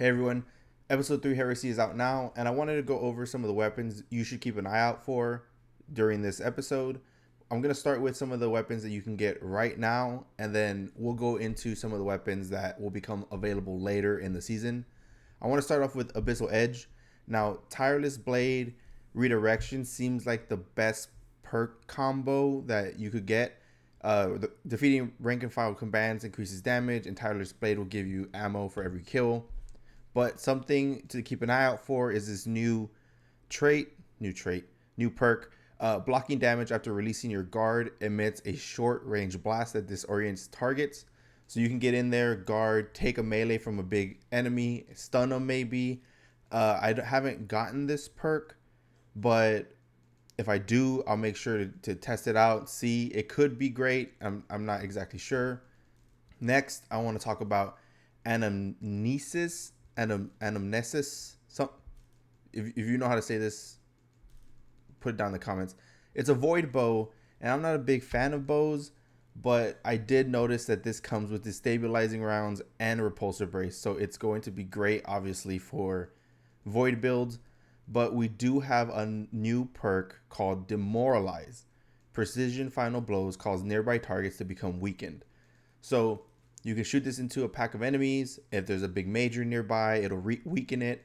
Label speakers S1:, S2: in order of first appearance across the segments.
S1: Hey everyone, episode 3 Heresy is out now, and I wanted to go over some of the weapons you should keep an eye out for during this episode. I'm going to start with some of the weapons that you can get right now, and then we'll go into some of the weapons that will become available later in the season. I want to start off with Abyssal Edge. Now, Tireless Blade Redirection seems like the best perk combo that you could get. Defeating rank and file commands increases damage, and Tireless Blade will give you ammo for every kill. But something to keep an eye out for is this new perk. Blocking damage after releasing your guard emits a short range blast that disorients targets. So you can get in there, guard, take a melee from a big enemy, stun them maybe. I haven't gotten this perk, but if I do, I'll make sure to test it out, see. It could be great. I'm not exactly sure. Next, I want to talk about anamnesis. Some, if you know how to say this, put it down in the comments. It's a void bow, and I'm not a big fan of bows, but I did notice that this comes with destabilizing rounds and repulsor brace, so it's going to be great, obviously, for void builds. But we do have a new perk called Demoralize. Precision final blows cause nearby targets to become weakened. So you can shoot this into a pack of enemies. If there's a big major nearby, it'll weaken it.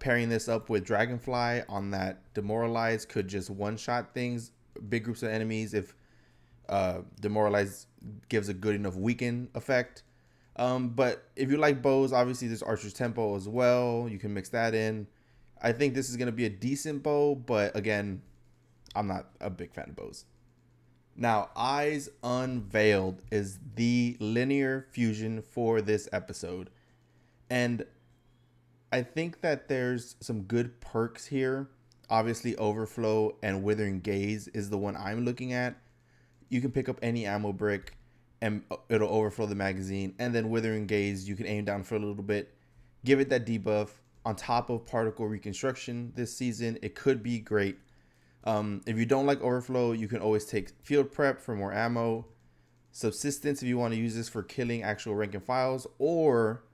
S1: Pairing this up with Dragonfly on that Demoralize could just one-shot things, big groups of enemies, if Demoralize gives a good enough weaken effect. But if you like bows, obviously there's Archer's Tempo as well. You can mix that in. I think this is going to be a decent bow, but again, I'm not a big fan of bows. Now, Eyes Unveiled is the linear fusion for this episode. And I think that there's some good perks here. Obviously, Overflow and Withering Gaze is the one I'm looking at. You can pick up any ammo brick and it'll overflow the magazine. And then Withering Gaze, you can aim down for a little bit, give it that debuff. On top of Particle Reconstruction this season, it could be great. If you don't like Overflow, you can always take Field Prep for more ammo. Subsistence if you want to use this for killing actual rank and files. Or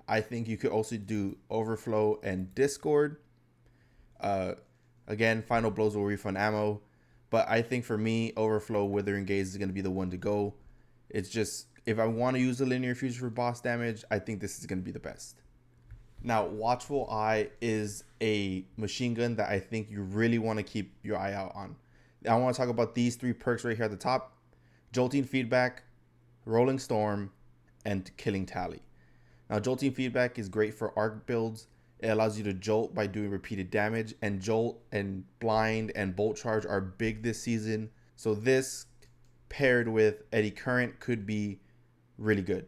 S1: I think you could also do Overflow and Discord. Again, Final Blows will refund ammo. But I think for me, Overflow, Withering Gaze is going to be the one to go. It's just, if I want to use the linear fusion for boss damage, I think this is going to be the best. Now, Watchful Eye is a machine gun that I think you really want to keep your eye out on. I want to talk about these 3 perks right here at the top. Jolting Feedback, Rolling Storm, and Killing Tally. Now, Jolting Feedback is great for arc builds. It allows you to jolt by doing repeated damage, and Jolt and Blind and Bolt Charge are big this season. So this paired with Eddy Current could be really good.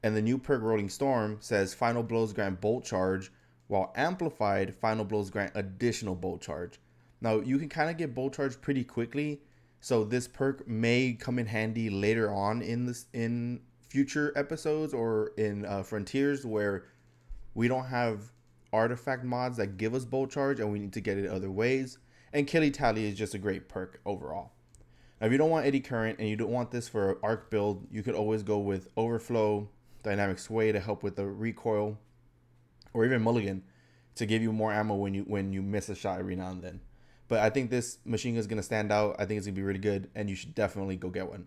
S1: And the new perk Rolling Storm says Final Blows grant Bolt Charge, while Amplified Final Blows grant additional Bolt Charge. Now, you can kind of get Bolt Charge pretty quickly, so this perk may come in handy later on in future episodes or in Frontiers, where we don't have artifact mods that give us Bolt Charge and we need to get it other ways. And Killing Tally is just a great perk overall. Now, if you don't want Eddy Current and you don't want this for an arc build, you could always go with Overflow, Dynamic Sway to help with the recoil, or even Mulligan to give you more ammo when you miss a shot every now and then. But I think this machine gun is going to stand out. I think it's going to be really good, and you should definitely go get one.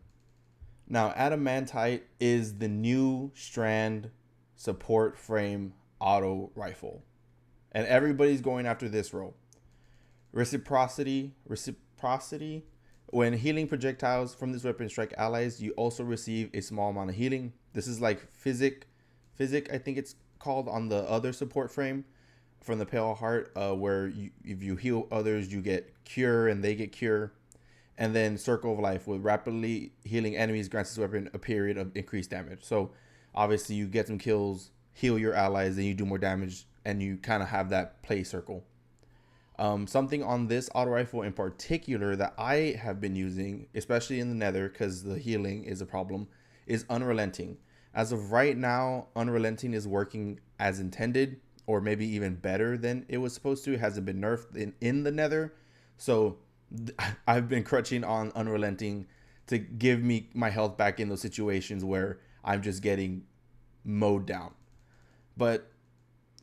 S1: Now, Adamantite is the new Strand support frame auto rifle, and everybody's going after this role. Reciprocity. When healing projectiles from this weapon strike allies, you also receive a small amount of healing. This is like Physic, I think it's called on the other support frame from the Pale Heart, where if you heal others, you get Cure and they get Cure. And then Circle of Life, with rapidly healing enemies, grants this weapon a period of increased damage. So obviously you get some kills, heal your allies, then you do more damage, and you kind of have that play circle. Something on this auto rifle in particular that I have been using, especially in the Nether, because the healing is a problem, is Unrelenting. As of right now, Unrelenting is working as intended, or maybe even better than it was supposed to. It hasn't been nerfed in the Nether. So I've been crutching on Unrelenting to give me my health back in those situations where I'm just getting mowed down. But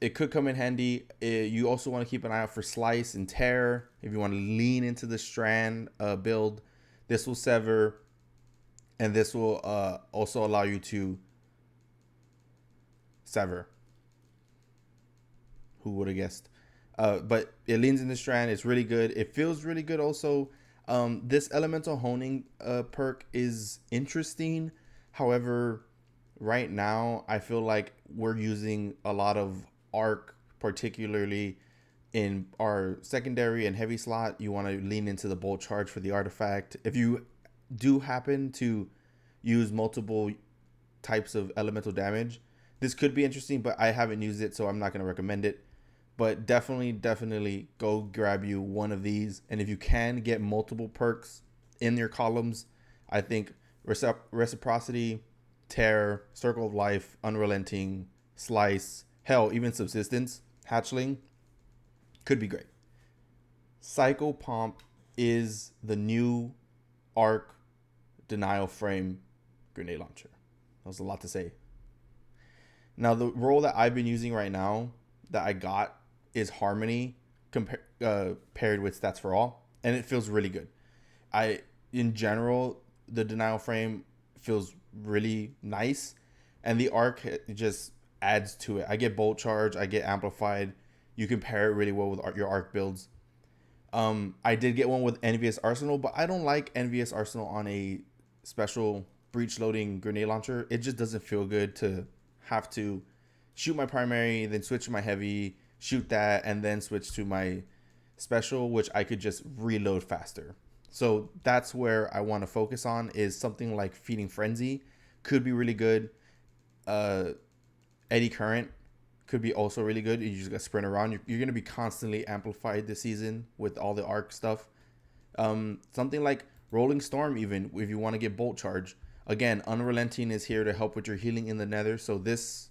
S1: it could come in handy. You also want to keep an eye out for slice and tear. If you want to lean into the strand build, this will sever, and this will also allow you to sever. Who would have guessed? But it leans in the strand. It's really good. It feels really good also. This elemental honing perk is interesting. However, right now I feel like we're using a lot of arc, particularly in our secondary and heavy slot. You want to lean into the bolt charge for the artifact. If you do happen to use multiple types of elemental damage, this could be interesting, but I haven't used it, so I'm not going to recommend it. But definitely go grab you one of these. And if you can get multiple perks in your columns, I think Reciprocity, Tear, Circle of Life, Unrelenting, Slice, hell, even Subsistence, Hatchling could be great. Psycho Pomp is the new arc denial frame grenade launcher. That was a lot to say. Now, the role that I've been using right now that I got is Harmony paired with Stats for All, and it feels really good. In general, the denial frame feels really nice, and the arc just adds to it. I get Bolt Charge, I get Amplified. You can pair it really well with your arc builds. I did get one with Envious Arsenal, but I don't like Envious Arsenal on a special breach loading grenade launcher. It just doesn't feel good to have to shoot my primary, then switch to my heavy, shoot that, and then switch to my special, which I could just reload faster. So that's where I want to focus on, is something like Feeding Frenzy could be really good. Eddy Current could be also really good. You just got to sprint around. You're going to be constantly amplified this season with all the arc stuff. Something like Rolling Storm, even if you want to get Bolt Charge. Again, Unrelenting is here to help with your healing in the nether. So this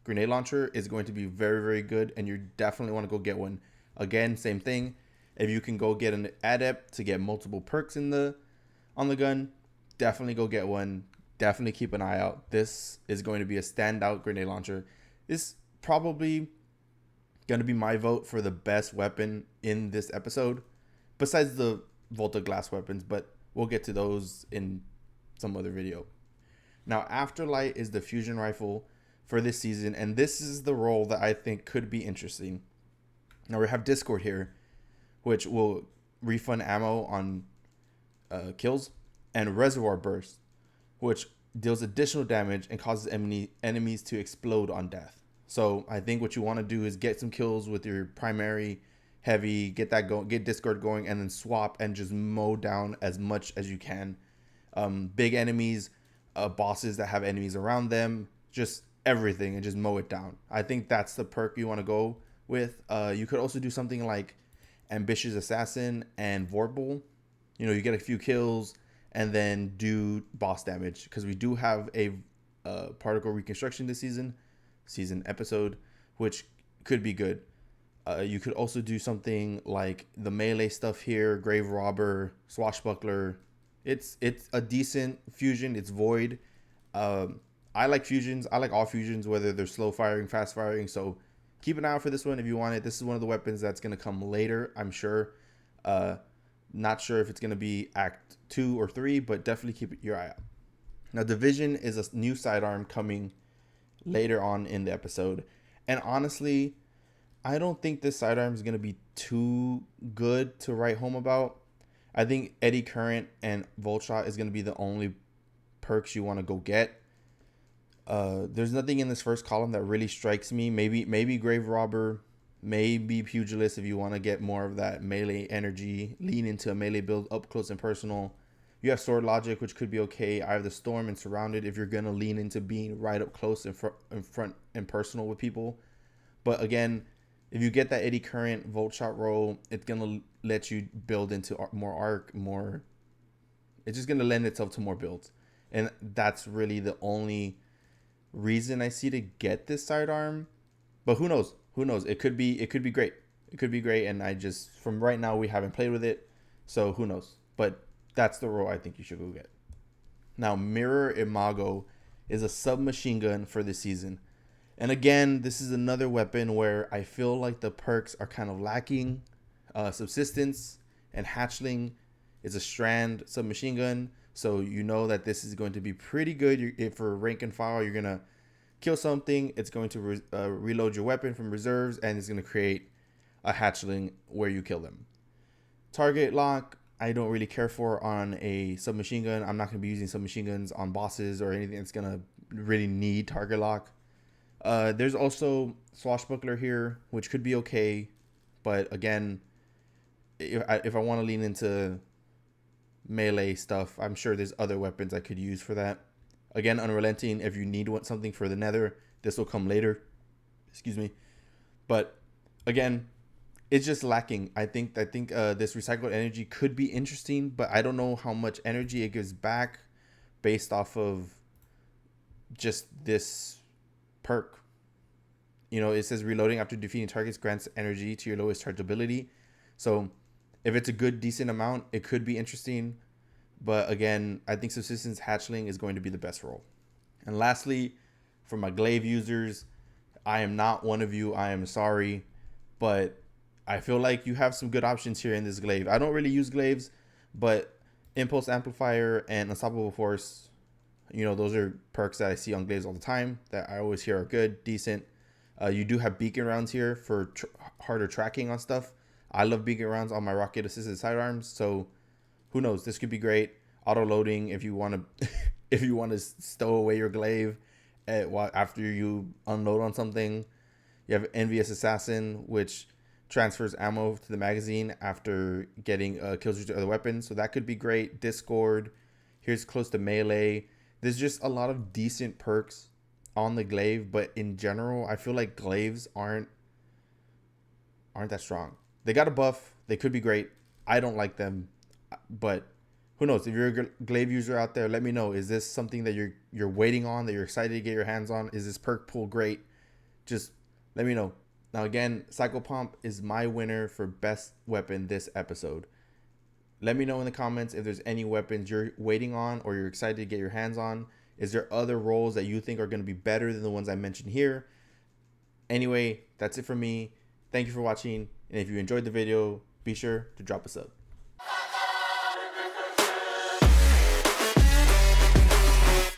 S1: grenade launcher is going to be very good, and you definitely want to go get one. Again, same thing. If you can go get an adept to get multiple perks on the gun, definitely go get one. Definitely keep an eye out. This is going to be a standout grenade launcher. This probably going to be my vote for the best weapon in this episode, besides the Volta Glass weapons, but we'll get to those in some other video. Now, Afterlight is the fusion rifle for this season, and this is the role that I think could be interesting. Now, we have Discord here, which will refund ammo on kills, and Reservoir Burst, which deals additional damage and causes enemies to explode on death. So I think what you want to do is get some kills with your primary heavy, get that going, get Discord going, and then swap and just mow down as much as you can. Big enemies, bosses that have enemies around them, just everything, and just mow it down. I think that's the perk you want to go with. You could also do something like Ambitious Assassin and Vorpal. You know, you get a few kills and then do boss damage, because we do have a particle reconstruction this season episode, which could be good. You could also do something like the melee stuff here, Grave Robber, Swashbuckler. It's a decent fusion. It's void. I like fusions. I like all fusions, whether they're slow firing, fast firing. So keep an eye out for this one if you want it. This is one of the weapons that's going to come later, I'm sure. Not sure if it's going to be Act 2 or 3, but definitely keep your eye out. Now, Division is a new sidearm coming later on in the episode. And honestly, I don't think this sidearm is going to be too good to write home about. I think Eddy Current and Volt Shot is going to be the only perks you want to go get. There's nothing in this first column that really strikes me. Maybe Grave Robber, maybe Pugilist if you want to get more of that melee energy, lean into a melee build up close and personal. You have Sword Logic, which could be okay. I have the Storm and Surrounded if you're going to lean into being right up close in front and personal with people. But again, if you get that Eddy Current Volt Shot roll, it's going to let you build into more arc, it's just going to lend itself to more builds. And that's really the only reason I see to get this sidearm. But who knows? It could be great. It could be great, and from right now we haven't played with it, so who knows? But that's the role I think you should go get. Now, Mirror Imago is a submachine gun for this season. And again, this is another weapon where I feel like the perks are kind of lacking. Subsistence and Hatchling is a strand submachine gun, so you know that this is going to be pretty good. If for rank and file, you're gonna kill something, it's going to reload your weapon from reserves, and it's going to create a hatchling where you kill them. Target lock, I don't really care for on a submachine gun. I'm not going to be using submachine guns on bosses or anything that's going to really need target lock. There's also Swashbuckler here, which could be okay, but again, if I want to lean into melee stuff, I'm sure there's other weapons I could use for that. Again, Unrelenting, if you need something for the nether, this will come later. Excuse me. But again, it's just lacking. I think this recycled energy could be interesting, but I don't know how much energy it gives back based off of just this perk. You know, it says reloading after defeating targets grants energy to your lowest charge ability. So if it's a good, decent amount, it could be interesting. But again, I think Subsistence Hatchling is going to be the best role. And lastly, for my glaive users, I am not one of you. I am sorry. But I feel like you have some good options here in this glaive. I don't really use glaives, but Impulse Amplifier and Unstoppable Force, you know, those are perks that I see on glaives all the time that I always hear are good, decent. You do have beacon rounds here for harder tracking on stuff. I love beacon rounds on my rocket assisted sidearms, so who knows? This could be great. Auto loading if you want to, if you want to stow away your glaive after you unload on something. You have Envious Assassin, which transfers ammo to the magazine after getting kills to other weapons, so that could be great. Discord, here's close to melee. There's just a lot of decent perks on the glaive, but in general, I feel like glaives aren't that strong. They got a buff. They could be great. I don't like them, but who knows? If you're a glaive user out there, let me know. Is this something that you're waiting on, that you're excited to get your hands on? Is this perk pool great? Just let me know. Now again, Cycle Pump is my winner for best weapon this episode. Let me know in the comments if there's any weapons you're waiting on or you're excited to get your hands on. Is there other roles that you think are going to be better than the ones I mentioned here? Anyway, that's it for me. Thank you for watching. And if you enjoyed the video, be sure to drop a sub.